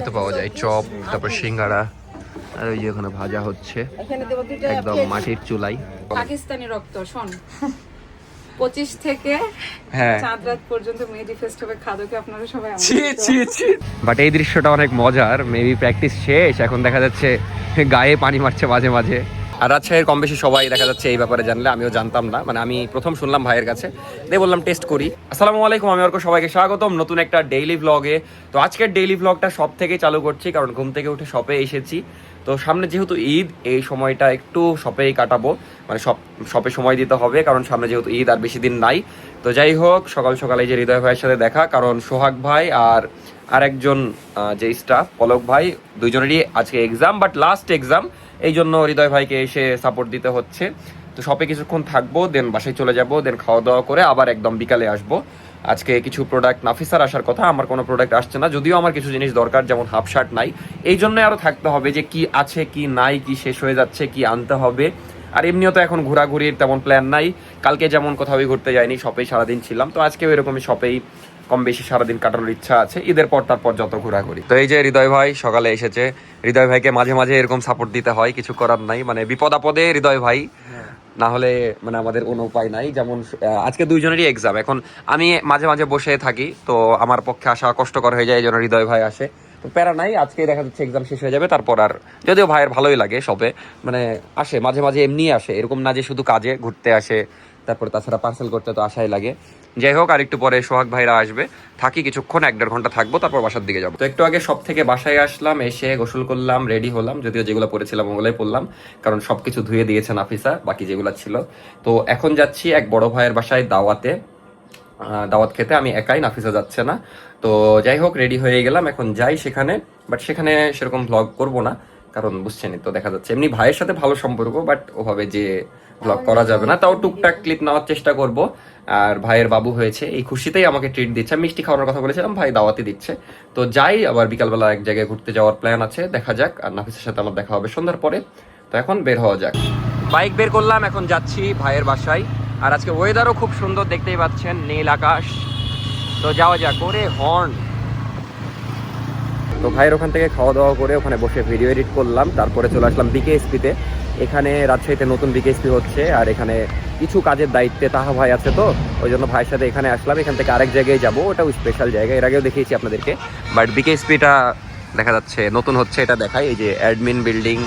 তো পাওয়া যায় চপ, তারপর সিঙ্গারা, আর ওই যে ওখানে ভাজা হচ্ছে একদম মাটির চুলাই। পাকিস্তানি রক্ত শোন 25 থেকে চাঁদ রাত পর্যন্ত মেহেদি ফেস্ট হবে, খাদকে আপনারা সবাই বাট এই দৃশ্যটা অনেক মজার। মেবি প্র্যাকটিস শেষ, এখন দেখা যাচ্ছে গায়ে পানি মারছে মাঝে মাঝে। আর রাজশাহীর কম বেশি সবাই দেখা যাচ্ছে এই ব্যাপারে জানলে, আমিও জানতাম না, মানে আমি প্রথম শুনলাম ভাইয়ের কাছে, দিয়ে বললাম টেস্ট করি। আসসালামু আলাইকুম, আমি অর্ক, সবাইকে স্বাগতম নতুন একটা ডেইলি ভ্লগে। তো আজকের ডেইলি ভ্লগটা সব থেকে চালু করছি, কারণ ঘুম থেকে উঠে শপে এসেছি। তো সামনে যেহেতু ঈদ, এই সময়টা একটু শপেই কাটাবো, মানে শপে সময় দিতে হবে, কারণ সামনে যেহেতু ঈদ আর বেশি দিন নাই। তো যাই হোক, সকাল সকালে যে হৃদয় ভাইয়ের সাথে দেখা, কারণ সোহাগ ভাই আর একজন যে স্টাফ পলক ভাই, দুইজনেরই আজকে এক্সাম, বাট লাস্ট এক্সাম, এই জন্য হৃদয় ভাইকে এসে সাপোর্ট দিতে হচ্ছে। তো শপে কিছুক্ষণ থাকবো, দেন বাসায় চলে যাবো, দেন খাওয়া দাওয়া করে আবার একদম বিকালে আসবো। আজকে কিছু প্রোডাক্ট নাফিসার আসার কথা, আমার কোনো প্রোডাক্ট আসছে না, যদিও আমার কিছু জিনিস দরকার, যেমন হাফ শার্ট নাই, এই জন্যই আরও থাকতে হবে যে কি আছে কি নাই, কি শেষ হয়ে যাচ্ছে, কি আনতে হবে। আর এমনিও তো এখন ঘোরাঘুরির তেমন প্ল্যান নাই, কালকে যেমন কোথাও ঘুরতে যাইনি, শপেই সারাদিন ছিলাম, তো আজকেও এরকমই শপেই কম বেশি সারাদিন কাটানোর ইচ্ছা আছে, ঈদের পর তারপর যত ঘোরাঘুরি। তো এই যে হৃদয় ভাই সকালে এসেছে, হৃদয় ভাইকে মাঝে মাঝে এরকম সাপোর্ট দিতে হয়, কিছু করার নাই, মানে বিপদ আপদে হৃদয় ভাই, না হলে মানে আমাদের কোনো উপায় নাই। যেমন আজকে দুইজনেরই এক্সাম, এখন আমি মাঝে মাঝে বসে থাকি, তো আমার পক্ষে আসা কষ্টকর হয়ে যায়, এই জন্য হৃদয় ভাই আসে। তো প্যারা নাই, আজকে দেখা যাচ্ছে এক্সাম শেষ হয়ে যাবে, তারপর আর যদিও ভাইয়ের ভালোই লাগে সবে, মানে আসে মাঝে মাঝে, এমনি আসে, এরকম না যে শুধু কাজে ঘুরতে আসে, তারপরে তাছাড়া পার্সেল করতে তো আশাই লাগে। যাই হোক, আর একটু পরে সোহাগ ভাইরা আসবে, থাকি কিছুক্ষণ, 1-1.5 ঘন্টা থাকবো, তারপর বাসার দিকে যাবো। তো একটু আগে সব থেকে বাসায় আসলাম, এসে গোসল করলাম, রেডি হলাম, যদিও যেগুলো পরেছিলাম ওগুলোই পরলাম, কারণ সবকিছু ধুয়ে দিয়েছে নাফিসা, বাকি যেগুলো ছিল। তো এখন যাচ্ছি এক বড় ভাইয়ের বাসায় দাওয়াত খেতে, আমি একাই, নাফিসা যাচ্ছে না। তো যাই হোক, রেডি হয়ে গেলাম, এখন যাই সেখানে, বাট সেখানে সেরকম ভ্লগ করবো না, কারণ বুঝছেনই তো, দেখা যাচ্ছে এমনি ভাইয়ের সাথে ভালো সম্পর্ক, বাট ওভাবে যে ব্লগ করা যাবে না, তাও টুকটাক ক্লিপ নেওয়ার চেষ্টা করব। আর ভাইয়ের বাবু হয়েছে, এই খুশিতেই আমাকে ট্রিট দিচ্ছে, মিষ্টি খাওয়ানোর কথা বলেছিলাম, ভাই দাওয়াতি দিচ্ছে। তো যাই, আবার বিকালবেলা এক জায়গায় ঘুরতে যাওয়ার প্ল্যান আছে, দেখা যাক। আর নাফিসের সাথে আমার দেখা হবে সন্ধ্যার পরে। তো এখন বের হওয়া যাক, বাইক বের করলাম, এখন যাচ্ছি ভাইয়ের বাসায়। আর আজকে ওয়েদারও খুব সুন্দর, দেখতেই পাচ্ছেন, নীল আকাশ। তো যাওয়া যাক। ওরে হর্ন। তো ভাইয়ের ওখান থেকে খাওয়া দাওয়া করে ওখানে বসে ভিডিও এডিট করলাম, তারপরে চলে আসলাম বিকেএসপিতে। এখানে রাজশাহীতে নতুন বিকেএসপি হচ্ছে, আর এখানে কিছু কাজের দায়িত্বে তাহা ভাই আছে, তো ওই জন্য ভাইয়ের সাথে এখানে আসলাম। এখান থেকে আরেক জায়গায় যাবো, ওটাও স্পেশাল জায়গা, এর আগেও দেখিয়েছি আপনাদেরকে, বাট বিকেএসপিটা দেখা যাচ্ছে নতুন হচ্ছে, এটা দেখাই। এই যে অ্যাডমিন বিল্ডিং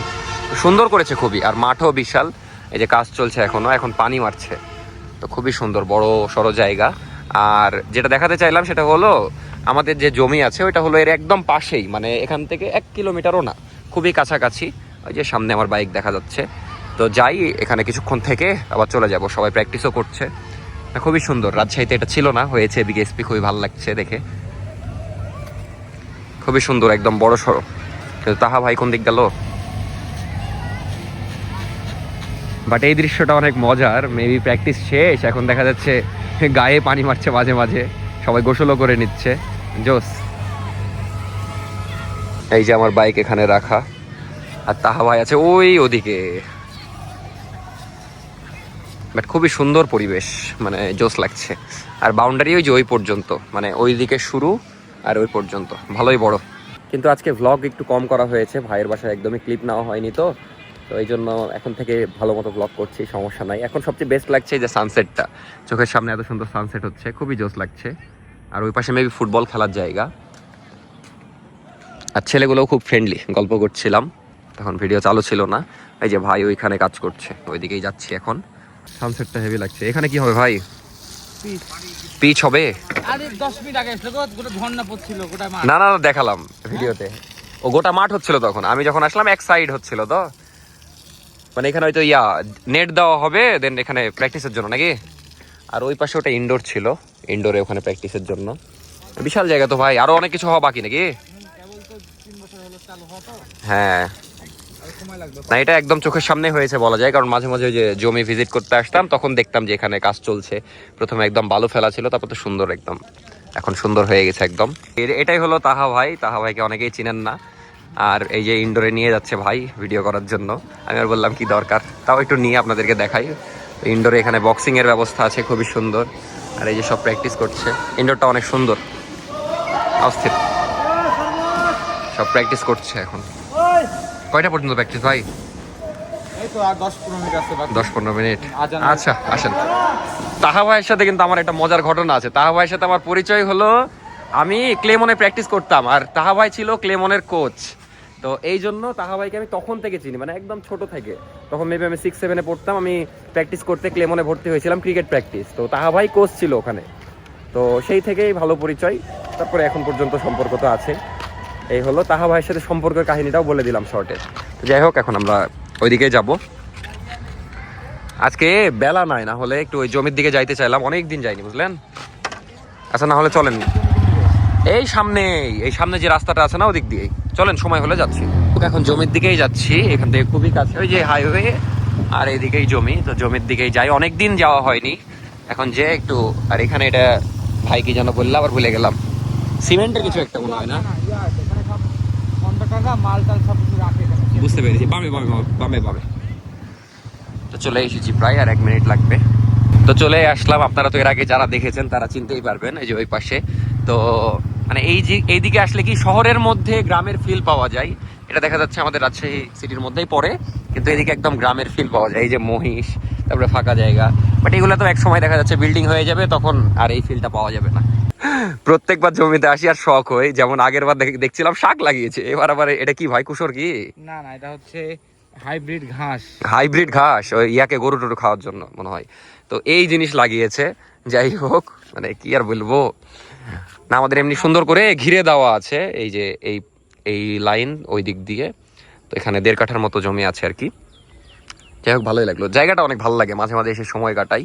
সুন্দর করেছে খুবই, আর মাঠও বিশাল, এই যে কাজ চলছে এখনো, এখন পানি মারছে, তো খুবই সুন্দর বড় সড়ো জায়গা। আর যেটা দেখাতে চাইলাম সেটা হলো, আমাদের যে জমি আছে ওইটা হলো এর একদম পাশেই, মানে এখান থেকে 1 কিলোমিটারও না, খুবই কাছাকাছি। ওই যে সামনে আমার বাইক দেখা যাচ্ছে। তো যাই, এখানে কিছুক্ষণ থেকে আবার চলে যাব, সবাই প্র্যাকটিসও করছে। খুবই সুন্দর, রাজশাহীতে এটা ছিল না, হয়েছে বিকেএসপি, খুবই ভালো লাগছে দেখে, খুবই সুন্দর, একদম বড় সড়ো। কিন্তু তাহা ভাই কোন দিক গেল? বাট এই দৃশ্যটা অনেক মজার। মেবি প্র্যাকটিস শেষ, এখন দেখা যাচ্ছে গায়ে পানি মারছে মাঝে মাঝে, সবাই গোসলও করে নিচ্ছে, জোস। এই যে আমার বাইক এখানে রাখা, আর তাহা ভাই আছে ওই ওদিকে। বাট খুবই সুন্দর পরিবেশ, মানে জোস লাগছে। আর বাউন্ডারি ওই যে ওই পর্যন্ত, মানে ওই দিকে শুরু আর ওই পর্যন্ত, ভালোই বড়। কিন্তু আজকে ভ্লগ একটু কম করা হয়েছে, ভাইয়ের বাসায় একদমই ক্লিপ নেওয়া হয়নি, তো এই জন্য এখন থেকে ভালো মতো ব্লগ করছি, সমস্যা নাই। এখন সবচেয়ে বেস্ট লাগছে যে সানসেটটা, চোখের সামনে এত সুন্দর সানসেট হচ্ছে, খুবই জোস লাগছে। আর ওই পাশে মেবি ফুটবল খেলার জায়গা, আর ছেলেগুলোও খুব ফ্রেন্ডলি, গল্প করছিলাম, তখন ভিডিও চালু ছিল না। এই যে ভাই ওইখানে কাজ করছে, ওইদিকেই যাচ্ছি এখন। সানসেটটা হেভি লাগছে। এখানে কি হবে ভাই? পিচ হবে? না না, দেখালাম ভিডিওতে, ও গোটা মাঠ হচ্ছিল তখন, আমি যখন আসলাম এক সাইড হচ্ছিল, তো মানে এখানে হয়তো নেট দেওয়া হবে, দেন এখানে প্র্যাকটিসের জন্য নাকি। আর ওই পাশে ওটা ইনডোর ছিল, ইনডোরে ওখানে প্র্যাকটিসের জন্য। বিশাল জায়গা তো ভাই, আরো অনেক কিছু হওয়া বাকি নাকি? হ্যাঁ, না এটা একদম চোখের সামনে হয়েছে বলা যায়, কারণ মাঝে মাঝে ওই যে জমি ভিজিট করতে আসতাম, তখন দেখতাম যে এখানে কাজ চলছে। প্রথমে একদম বালু ফেলা ছিল, তারপর তো সুন্দর একদম, এখন সুন্দর হয়ে গেছে একদম। এটাই হলো তাহা ভাই, তাহা ভাইকে অনেকেই চিনেন না। আর এই যে ইনডোরে নিয়ে যাচ্ছে ভাই ভিডিও করার জন্য, আমি আর বললাম কি দরকার, তাও একটু নিয়ে আপনাদেরকে দেখাই। ইনডোরে এখানে বক্সিং এর ব্যবস্থা আছে, খুবই সুন্দর। আর এই যে সব প্র্যাকটিস করছে, ইনডোরটা অনেক সুন্দর, অস্থির। সব প্র্যাকটিস করছে এখন। কয়টা পর্যন্ত প্র্যাকটিস ভাই? এই তো আর 10-15 মিনিট আছে বাকি। 10-15 মিনিট। আচ্ছা আসেন। তাহা ভাইয়ের সাথে কিন্তু আমার একটা মজার ঘটনা আছে। তাহা ভাইয়ের সাথে আমার পরিচয় হলো, আমি ক্লেমনে প্র্যাকটিস করতাম আর তাহা ভাই ছিল ক্লেমনের কোচ। তো এই জন্য তাহা ভাইকে আমি তখন থেকে চিনি, মানে একদম ছোট থেকে। তখন মেবি আমি 6-7-এ পড়তাম, আমি প্র্যাকটিস করতে ক্লেমনে ভর্তি হয়েছিলাম, ক্রিকেট প্র্যাকটিস। তো তাহা ভাই কোচ ছিল ওখানে, তো সেই থেকেই ভালো পরিচয়। তারপরে এখন পর্যন্ত সম্পর্ক তো আছে। এই হলো তাহা ভাইয়ের সাথে সম্পর্কের কাহিনীটাও বলে দিলাম শর্টে। তো যাই হোক, এখন আমরা ওইদিকে যাব। আজকে বেলা নাই, না হলে একটু ওই জমির দিকে যাইতে চাইলাম, অনেক দিন যাইনি বুঝলেন। আচ্ছা না হলে চলেন, এই সামনে যে রাস্তাটা আছে না ওদিক দিয়েই চলেন, সময় হলে যাচ্ছি। এখন জমির দিকেই যাচ্ছি, এখান থেকে খুবই কাছে ওই যে হাইওয়ে, আর এইদিকেই জমি। তো জমির দিকেই যাই, অনেক দিন যাওয়া হয়নি, এখন যে একটু। আর এখানে এটা ভাই কি যেন বললাম, আবার ভুলে গেলাম, সিমেন্টের কিছু একটা মনে হয় না, বুঝতে পেরেছি, বামে বামে বামে বামে। তো চলে এসেছি, প্রায় আর 1 মিনিট লাগবে। তো চলে আসলাম, আপনারা তো এর আগে যারা দেখেছেন তারা চিনতেই পারবেন, এই যে ওই পাশে। তো মানে এইদিকে আসলে কি শহরের মধ্যে গ্রামের ফিল পাওয়া যায়। এটা দেখা যাচ্ছে আমাদের রাজশাহী সিটির মধ্যেই পড়ে, কিন্তু এদিকে একদম গ্রামের ফিল পাওয়া যায়। এই যে মহিষ, তারপরে ফাঁকা জায়গা, বাট এগুলো তো এক সময় দেখা যাচ্ছে বিল্ডিং হয়ে যাবে, তখন আর এই ফিলটা পাওয়া যাবে না। প্রত্যেকবার জমিতে আসি আর শখ হই, যেমন আগের বার দেখছিলাম শাক লাগিয়েছে, এবার আবার এটা কি ভাই, কুসর কি? না না, এটা হচ্ছে হাইব্রিড ঘাস, ওই ইয়াকে গরু টরু খাওয়ার জন্য মনে হয়। তো এই জিনিস লাগিয়েছে। যাই হোক, মানে কি আর বলবো না, আমাদের এমনি সুন্দর করে ঘিরে দেওয়া আছে, এই যে এই লাইন ওই দিক দিয়ে। তো এখানে 1.5 কাঠার মতো জমি আছে আর কি। যাই হোক, ভালোই লাগলো, জায়গাটা অনেক ভালো লাগে, মাঝে মাঝে এসে সময় কাটাই।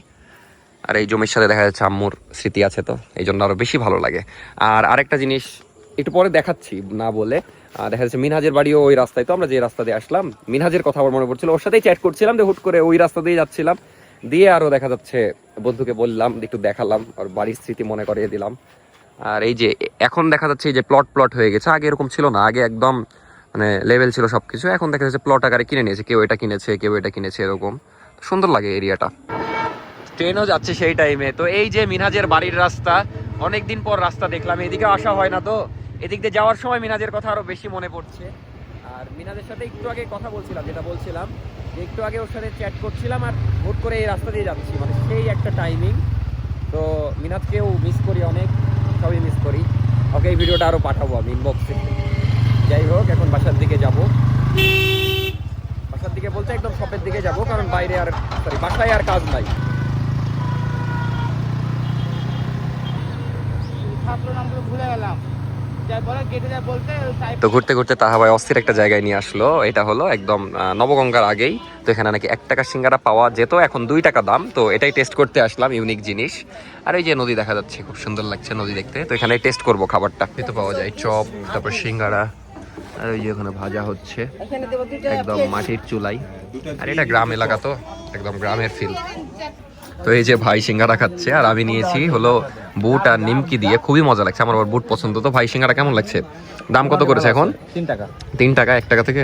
আর এই জমির সাথে দেখা যাচ্ছে আম্মুর স্মৃতি আছে, তো এই জন্য আরো বেশি ভালো লাগে। আর আরেকটা জিনিস একটু পরে দেখাচ্ছি না বলে, দেখা যাচ্ছে মিনহাজের বাড়িও ওই রাস্তায়। তো আমরা যে রাস্তা দিয়ে আসলাম, মিনহাজের কথা আমার মনে পড়ছিল, ওর সাথেই চ্যাট করছিলাম, যে হুট করে ওই রাস্তা দিয়ে যাচ্ছিলাম, দিয়ে আরো দেখা যাচ্ছে বন্ধুকে বললাম, একটু দেখালাম, আর বাড়ির স্মৃতি মনে করিয়ে দিলাম। আর এই যে এখন দেখা যাচ্ছে এই যে প্লট হয়ে গেছে, আগে এরকম ছিল না, আগে একদম মানে লেভেল ছিল সবকিছু। এখন দেখা যাচ্ছে প্লট আকারে কিনে নিয়েছে, কেউ এটা কিনেছে, কেউ এটা কিনেছে, এরকম সুন্দর লাগে এরিয়াটা। ট্রেনও যাচ্ছে সেই টাইমে। তো এই যে মিনহাজের বাড়ির রাস্তা, অনেকদিন পর রাস্তা দেখলাম, এদিকে আসা হয় না, তো এদিক দিয়ে যাওয়ার সময় মিনহাজের কথা আরো বেশি মনে পড়ছে। আর মিনহাজের সাথে একটু আগে কথা বলছিলাম, যেটা বলছিলাম যে একটু আগে ওর সাথে চ্যাট করছিলাম, আর হুট করে এই রাস্তা দিয়ে যাচ্ছি, মানে সেই একটা টাইমিং। তো মিনহাজকেও মিস করি অনেক, সবই মিস করি। ওকে এই ভিডিওটা আরো পাঠাবো আমি ইনবক্সে। যাই হোক, এখন বাসার দিকে যাব। বাসার দিকে বলতে একদম শপের দিকে যাব, কারণ বাইরে আর বাসায় আর কাজ নাই। তো ঘুরতে ঘুরতে তাহা ভাই অস্থির একটা জায়গায় নিয়ে আসলো। এটা হলো একদম নবগঙ্গার আগেই। তো এখানে নাকি 1 টাকা সিঙ্গারা পাওয়া যেত, এখন 2 টাকা দাম। তো এটাই টেস্ট করতে আসলাম, ইউনিক জিনিস। আর এই যে নদী দেখা যাচ্ছে, খুব সুন্দর লাগছে নদী দেখতে। তো এখানে টেস্ট করব খাবারটা। তো পাওয়া যায় চপ, তারপর সিঙ্গারা, আর ওই যে ওখানে ভাজা হচ্ছে একদম মাটির চুলাই। আর এটা গ্রাম এলাকা, তো একদম গ্রামের ফিল। তো এই যে ভাই সিঙ্গারা খাচ্ছে, আর আমি নিয়েছি হলো বুট আর নিমকি দিয়ে, খুবই মজা লাগছে, আমার আবার বুট পছন্দ। তো ভাই সিঙ্গারা কেমন লাগছে? দাম কত করেছে এখন? 3 টাকা। 3 টাকা 1 টাকা থেকে,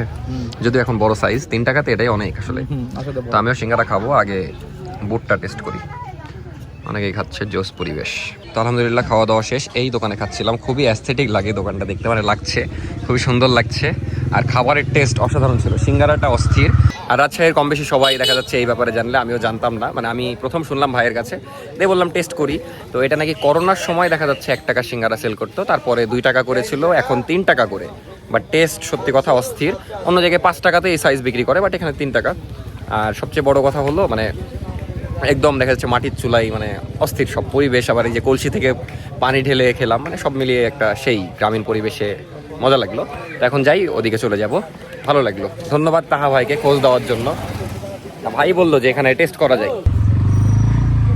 যদি এখন বড় সাইজ 3 টাকাতে এটাই অনেক আসলে। তো আমিও সিঙ্গারা খাবো, আগে বুটটা টেস্ট করি। অনেকেই খাচ্ছে, জোস পরিবেশ। তো আলহামদুলিল্লাহ খাওয়া দাওয়া শেষ। এই দোকানে খাচ্ছিলাম, খুবই অ্যাস্থেটিক লাগে দোকানটা দেখতে, মানে লাগছে খুবই সুন্দর লাগছে। আর খাবারের টেস্ট অসাধারণ ছিল, সিঙ্গারাটা অস্থির। আর রাজশাহীর কম বেশি সবাই দেখা যাচ্ছে এই ব্যাপারে জানলে, আমিও জানতাম না, মানে আমি প্রথম শুনলাম ভাইয়ের কাছে, দিয়ে বললাম টেস্ট করি। তো এটা নাকি করোনার সময় দেখা যাচ্ছে 1 টাকা সিঙ্গারা সেল করতো, তারপরে 2 টাকা করেছিল, এখন 3 টাকা করে। বাট টেস্ট সত্যি কথা অস্থির। অন্য জায়গায় 5 টাকাতে এই সাইজ বিক্রি করে, বাট এখানে 3 টাকা। আর সবচেয়ে বড় কথা হলো মানে একদম দেখা যাচ্ছে মাটির চুলাই, মানে অস্থির সব পরিবেশ। আবার এই যে কলসি থেকে পানি ঢেলে খেলাম, মানে সব মিলিয়ে একটা সেই গ্রামীণ পরিবেশে মজা লাগলো। তো এখন যাই, ওদিকে চলে যাব। ভালো লাগলো, ধন্যবাদ তাহা ভাইকে খোঁজ দেওয়ার জন্য। ভাই বললো যে এখানে টেস্ট করা যায়।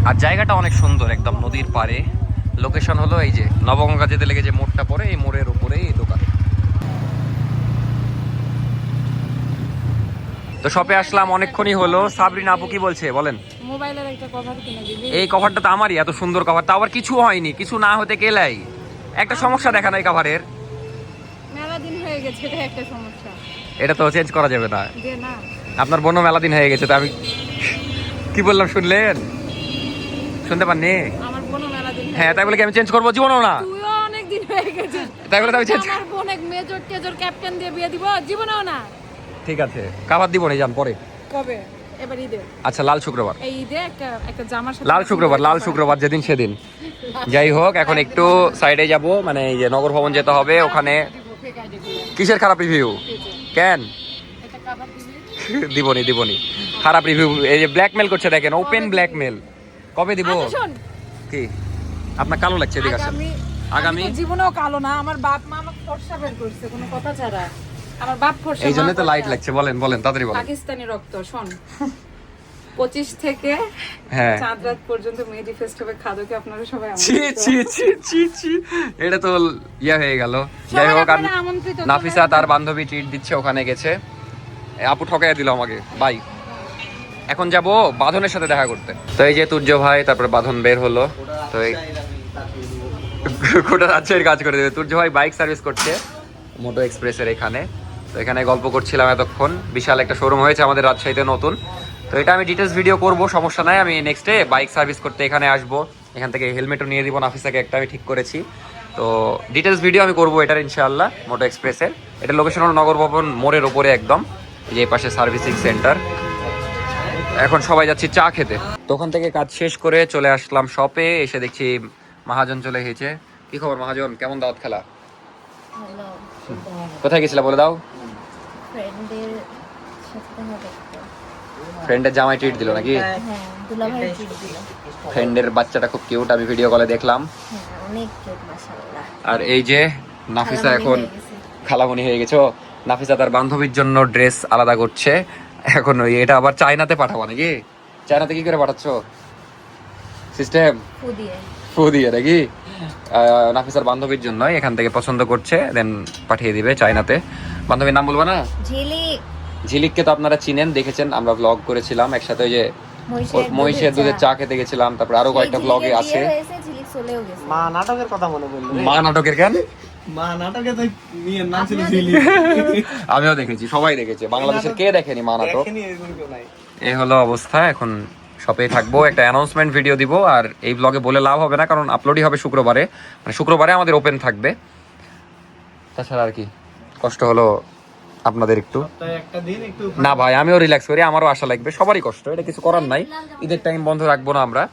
আর জায়গাটা অনেক সুন্দর, একদম নদীর পাড়ে। লোকেশন হলো এই যে নবগঙ্গা যেতে লেগে যে মোড়টা পড়ে, এই মোড়ের উপরেই এই দোকান। তো শপে আসলাম, অনেকক্ষণই হলো। সাবরিন আপু কি বলছে বলেন? মোবাইলের একটা কভার কিনে দিবি। এই কভারটা তো আমারই, এত সুন্দর কভার, তা আবার কিছু হয়নি, কিছু না হতে গেলেই একটা সমস্যা দেখা নাই কভারের। মেলা দিন হয়ে গেছে, এটা একটা সমস্যা। এটা তো চেঞ্জ করা যাবে না। যে না, আপনার বোনও মেলা দিন হয়ে গেছে, তো আমি কি বললাম শুনলেন? শুনতে পাননি? আমার কোনো মেলা দিন। হ্যাঁ, তাই বলে কি আমি চেঞ্জ করবো? জীবনও না। তুইও অনেক দিন হয়ে দেখেছেন তাই বলে আমি আমার বোন এক মেজর টেজর ক্যাপ্টেন দিয়ে বিয়ে দিব জীবনেও না। ঠিক আছে, কাবার দিব না, যান পরে। কবে? এবার ঈদে আচ্ছা, লাল শুক্রবার। এই ঈদে একটা জামার সাথে লাল শুক্রবার যেদিন সেদিন। যাই হোক, এখন একটু সাইডে যাব, মানে এই যে নগর ভবন যেতে হবে। ওখানে কিসের খারাপ রিভিউ? কেন দিবনি খারাপ রিভিউ? এই যে ব্ল্যাকমেল করছে, দেখেন, ওপেন ব্ল্যাকমেল। কবে দিব? কি আপনার কালো লাগছে? এদিকে আসেন। আগামী জীবনেও কালো না, আমার বাপ মা আমাকে ফর্সা বের করছে কোনো কথা ছাড়া। আমার বাপ ফর্সা, এই জন্য তো লাইট লাগছে। বলেন তাড়াতাড়ি বলেন। পাকিস্তানি রক্ত। শোন, 25 থেকে হ্যাঁ, চাঁদ রাত পর্যন্ত মেহেদি ফেস্ট হবে, খাদকে আপনারা সবাই ছি, এটা তো ইয়া হয়ে গেল। যাই হোক, আর নাফিসা তার বান্ধবী ট্রিট দিচ্ছে, ওখানে গেছে। আপু ঠকাইয়া দিল আমাকে। বাই। এখন যাব বাঁধনের সাথে দেখা করতে। তো এই যে তুর্য ভাই, তারপরে বাঁধন বের হলো। তো এই গোটা রাজ্যের কাজ করে দেবে। তুর্য ভাই বাইক সার্ভিস করছে মোটো এক্সপ্রেসের এখানে। তো এখানে গল্প করছিলাম এতক্ষণ। বিশাল একটা শোরুম হয়েছে আমাদের রাজশাহীতে নতুন। তো এটা আমি ডিটেলস ভিডিও করব, সমস্যা নাই। আমি নেক্সট ডে বাইক সার্ভিস করতে এখানে আসবো। এখান থেকে হেলমেটও নিয়ে দিব নাফিসাকে, একটা আমি ঠিক করেছি। তো ডিটেলস ভিডিও আমি করবো এটার ইনশাআল্লাহ, মোটো এক্সপ্রেসের। এটা লোকেশন হলো নগর ভবন মোড়ের ওপরে একদম, যে পাশে সার্ভিসিং সেন্টার। এখন সবাই যাচ্ছি চা খেতে। তো ওখান থেকে কাজ শেষ করে চলে আসলাম শপে। এসে দেখছি মহাজন চলে এসেছে। কি খবর মহাজন, কেমন দাওয়াত খেলা? হ্যালো, কোথায় গেছিলা বলে দাও? ফ্রেন্ডের সাথে হবে তো। ফ্রেন্ডের জামাই ট্রিট দিল নাকি? হ্যাঁ, দুলাভাই ট্রিট দিল। ফ্রেন্ডের বাচ্চাটা খুব কিউট, আমি ভিডিও কলে দেখলাম। হ্যাঁ, অনেক কিউট মাশাআল্লাহ। আর এই যে নাফিসা এখন খালামণি হয়ে গেছে। নাফিসা তার বান্ধবীর জন্য ড্রেস আলাদা করছে। এখন এটা আবার চায়নাতে পাঠাবো নাকি? চায়নাতে কি করে পাঠাচ্ছ? সিস্টেম ফু দিয়ে নাকি? নাফিসার বান্ধবীর জন্য এখান থেকে পছন্দ করছে, দেন পাঠিয়ে দিবে চায়নাতে। বান্ধবীর নাম বলবো না? ঝিলিক। ঝিলিককে তো আপনারা চিনেন, দেখেছেন, আমরা ব্লগ করেছিলাম একসাথে। ওই যে মহিষের দুধের চা খেতে গেছিলাম, তারপর আরো কয়েকটা ব্লগে আছে। ঝিলিক চলেও গেছে। মা নাটকের কথা মনে পড়লো। মা নাটকের কেন? মা নাটকে তো মেয়ের নাম ছিল ঝিলিক। আমিও দেখেছি, সবাই দেখেছে। বাংলাদেশের কে দেখেনি মা নাটক? এই হলো অবস্থা। এখন শপে থাকবো, একটা অ্যানাউন্সমেন্ট ভিডিও দিব। আর এই ব্লগে বলে লাভ হবে না, কারণ আপলোডই হবে শুক্রবারে। মানে শুক্রবারে আমাদের ওপেন থাকবে। তাছাড়া আর কি, কষ্ট হলো আপনাদের একটু। একটা দিন একটু না ভাই, আমিও রিল্যাক্স করি, আমারও আশা লাগবে। সবারই কষ্ট, এটা কিছু করার নাই। ঈদের টাইম বন্ধ রাখবো না আমরা,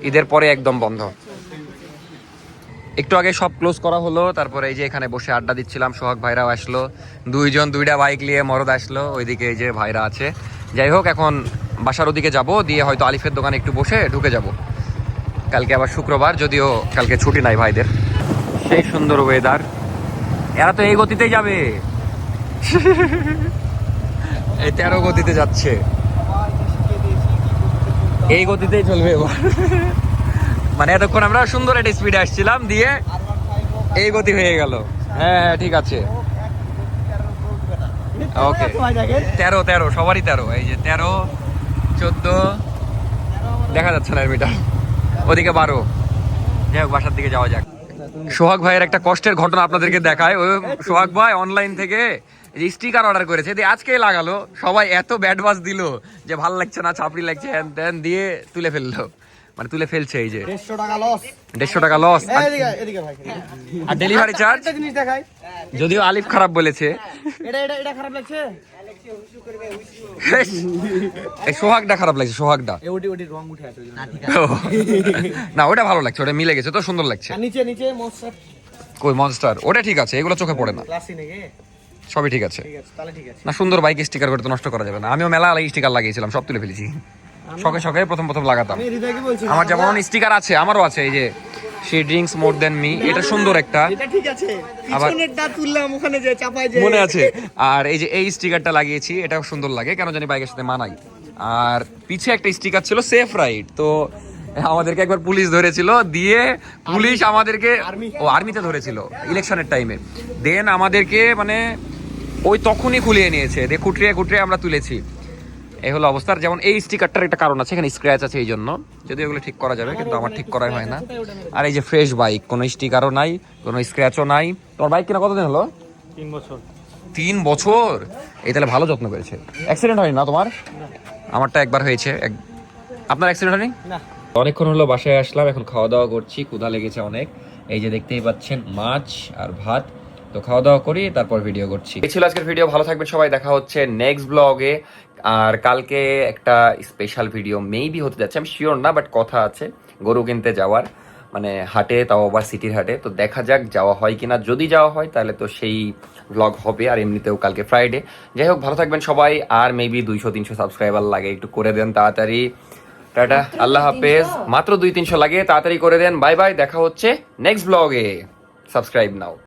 ঈদের পরে একদম বন্ধ। একটু আগে সব ক্লোজ করা হলো, তারপরে এই যে এখানে বসে আড্ডা দিচ্ছিলাম। সোহাগ ভাইরাও আসলো, দুইটা বাইক নিয়ে মরদ আসলো। ওইদিকে এই যে ভাইরা আছে। যাই হোক, এখন বাসার ওদিকে যাব, দিয়ে হয়তো আলিফের দোকানে একটু বসে ঢুকে যাব। কালকে আবার শুক্রবার, যদিও কালকে ছুটি নাই ভাইদের। সেই সুন্দর ওয়েদার, এরা তো এই গতিতেই যাবে। এই 13 গতিতে যাচ্ছে, এই গতিতেই চলবে এবার। মানে এতক্ষণ আমরা সুন্দর একটা স্পিডে আসছিলাম, দিয়ে এই গতি হয়ে গেল। হ্যাঁ ঠিক আছে, ওকে। 13 সবারই 13। এই যে 13, 14, দেখা যাচ্ছে না মিটার, ওদিকে 12। যাই হোক, বাসার দিকে যাওয়া যাক। সোহাগ ভাইয়ের একটা কষ্টের ঘটনা আপনাদেরকে দেখায়। ওই সোহাগ ভাই অনলাইন থেকে যে স্টিকার অর্ডার করেছে, দিয়ে আজকেই লাগালো। সবাই এত ব্যাড বাস দিল যে ভাল লাগছে না, ছাপড়ি লাগছে, হ্যান ত্যান দিয়ে তুলে ফেললো। মানে তুলে ফেলছে। এই যে 150 টাকা লস। 150 টাকা লস। এদিকে ভাই। আর ডেলিভারি চার্জ, একটা জিনিস দেখাই। যদিও আলিফ খারাপ বলেছে। এটা খারাপ লাগছে। এই সোহাগটা খারাপ লাগছে, সোহাগটা। ওটি রং উঠে আছে। না, ওটা ভালো লাগছে, ওটা মিলে গেছে, তো সুন্দর লাগছে। আর নিচে মনস্টার। কই মনস্টার? ওটা ঠিক আছে, এগুলো চোখে পড়ে না। ক্লাসি নাকি? সবই ঠিক আছে। ঠিক আছে, তাহলে ঠিক আছে। না, সুন্দর বাইক স্টিকার করে তো নষ্ট করা যাবে না। আমিও মেলা স্টিকার লাগিয়েছিলাম, সব তুলে ফেলেছি। শখে প্রথম লাগাতাম। আমি হৃদয়কে বলছি, আমার যেমন স্টিকার আছে, আমারও আছে। এই যে she drinks more than me, এটা সুন্দর একটা। এটা ঠিক আছে। আবার পিছনেরটা তুললাম, ওখানে যে চাপায় যে মনে আছে। আর এই যে এই স্টিকারটা লাগিয়েছি, এটাও সুন্দর লাগে, কেন জানি বাইকের সাথে মানাই। আর পিছে একটা স্টিকার ছিল সেফ রাইড, তো আমাদেরকে একবার পুলিশ ধরেছিল, দিয়ে পুলিশ আমাদেরকে আর্মিতে ধরেছিল ইলেকশনের টাইমে। দেন আমাদেরকে মানে ওই তখনই খুলিয়ে নিয়েছে, দিয়ে খুঁটিয়ে আমরা তুলেছি। এই হলো অবস্থা। যেমন এই স্টিকারটার একটা কারণ আছে, এখানে স্ক্র্যাচ আছে, এই জন্য। যদি এগুলো ঠিক করা যাবে, কিন্তু আমার ঠিক করাই হয় না। আর এই যে ফ্রেশ বাইক, কোনো স্টিকারও নাই, কোনো স্ক্র্যাচও নাই। তোমার বাইক কিনা কতদিন হলো? 3 বছর। 3 বছর? এই তাহলে ভালো যত্ন করেছে। অ্যাক্সিডেন্ট হয়নি না তোমার? আমারটা একবার হয়েছে। আপনার অ্যাক্সিডেন্ট হয়নি? না। অনেকক্ষণ হলো বাসায় আসলাম, এখন খাওয়া দাওয়া করছি, ক্ষুধা লেগেছে অনেক। এই যে দেখতেই পাচ্ছেন মাছ আর ভাত। তো খাওয়া দাওয়া করি তারপর ভিডিও করছি। এই ছিল আজকের ভিডিও, ভালো থাকবেন সবাই, দেখা হচ্ছে নেক্সট ব্লগে। আর কালকে একটা স্পেশাল ভিডিও মেবি হতে যাচ্ছে, আমি শিওর না, বাট কথা আছে গরু কিনতে যাওয়ার, মানে হাটে, তাও আবার সিটির হাটে। তো দেখা যাক যাওয়া হয় কিনা, যদি যাওয়া হয় তাহলে তো সেই ব্লগ হবে। আর এমনিতেও কালকে ফ্রাইডে। যাই হোক, ভালো থাকবেন সবাই। আর মেবি 200-300 সাবস্ক্রাইবার লাগে, একটু করে দেন তাড়াতাড়ি। টাটা, আল্লাহ হাফেজ। মাত্র 200-300 লাগে, তাড়াতাড়ি করে দেন। বাই বাই, দেখা হচ্ছে নেক্সট ব্লগে। সাবস্ক্রাইব নাও।